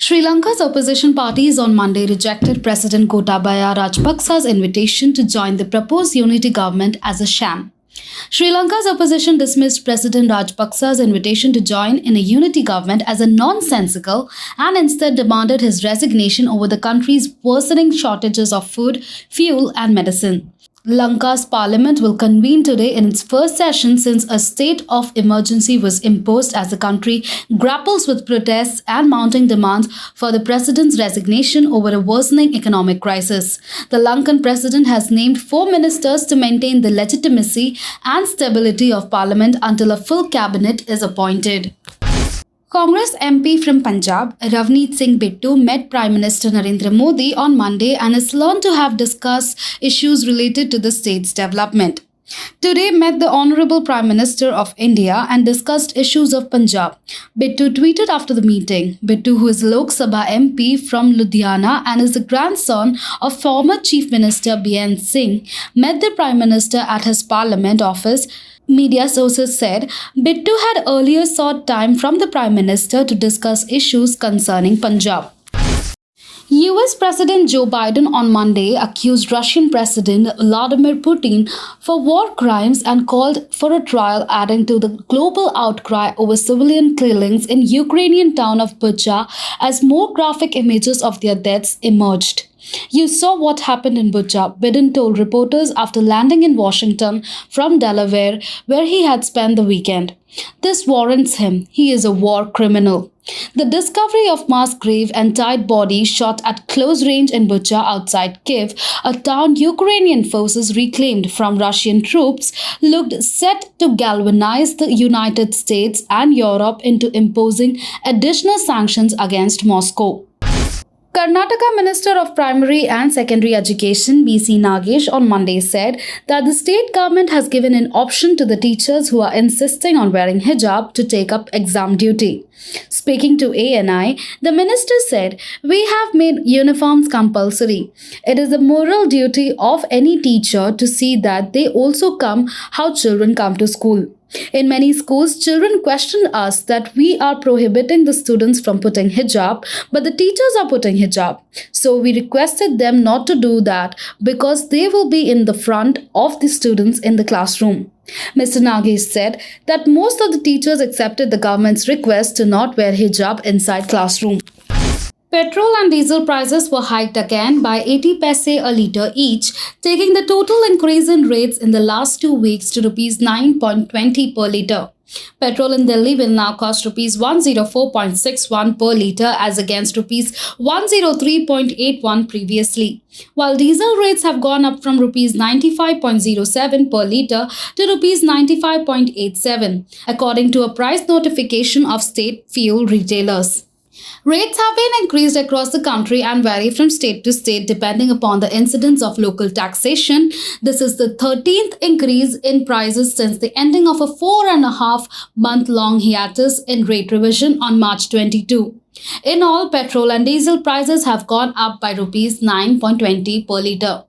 Sri Lanka's opposition parties on Monday rejected President Gotabaya Rajapaksa's invitation to join the proposed unity government as a sham. Sri Lanka's opposition dismissed President Rajapaksa's invitation to join in a unity government as a nonsensical and instead demanded his resignation over the country's worsening shortages of food, fuel, and medicine. Lanka's parliament will convene today in its first session since a state of emergency was imposed as the country grapples with protests and mounting demands for the president's resignation over a worsening economic crisis. The Lankan president has named 4 ministers to maintain the legitimacy and stability of parliament until a full cabinet is appointed. Congress MP from Punjab, Ravneet Singh Bittu, met Prime Minister Narendra Modi on Monday and is learned to have discussed issues related to the state's development. Today met the Honorable Prime Minister of India and discussed issues of Punjab. Bittu tweeted after the meeting. Bittu, who is Lok Sabha MP from Ludhiana and is the grandson of former Chief Minister B.N. Singh, met the Prime Minister at his Parliament office. Media sources said Bittu had earlier sought time from the Prime Minister to discuss issues concerning Punjab. US President Joe Biden on Monday accused Russian President Vladimir Putin for war crimes and called for a trial, adding to the global outcry over civilian killings in Ukrainian town of Bucha as more graphic images of their deaths emerged. "You saw what happened in Bucha," Biden told reporters after landing in Washington from Delaware, where he had spent the weekend. "This warrants him. He is a war criminal." The discovery of mass grave and tied body shot at close range in Bucha outside Kiev, a town Ukrainian forces reclaimed from Russian troops, looked set to galvanize the United States and Europe into imposing additional sanctions against Moscow. Karnataka Minister of Primary and Secondary Education B.C. Nagesh on Monday said that the state government has given an option to the teachers who are insisting on wearing hijab to take up exam duty. Speaking to ANI, the minister said, "We have made uniforms compulsory. It is the moral duty of any teacher to see that they also come how children come to school. In many schools, children question us that we are prohibiting the students from putting hijab, but the teachers are putting hijab. So we requested them not to do that because they will be in the front of the students in the classroom." Mr. Nagesh said that most of the teachers accepted the government's request to not wear hijab inside classroom. Petrol and diesel prices were hiked again by 80 paise a litre each, taking the total increase in rates in the last 2 weeks to Rs 9.20 per litre. Petrol in Delhi will now cost Rs 104.61 per litre as against Rs 103.81 previously, while diesel rates have gone up from Rs 95.07 per litre to Rs 95.87, according to a price notification of state fuel retailers. Rates have been increased across the country and vary from state to state depending upon the incidence of local taxation. This is the 13th increase in prices since the ending of a 4.5-month-long hiatus in rate revision on March 22. In all, petrol and diesel prices have gone up by Rs 9.20 per litre.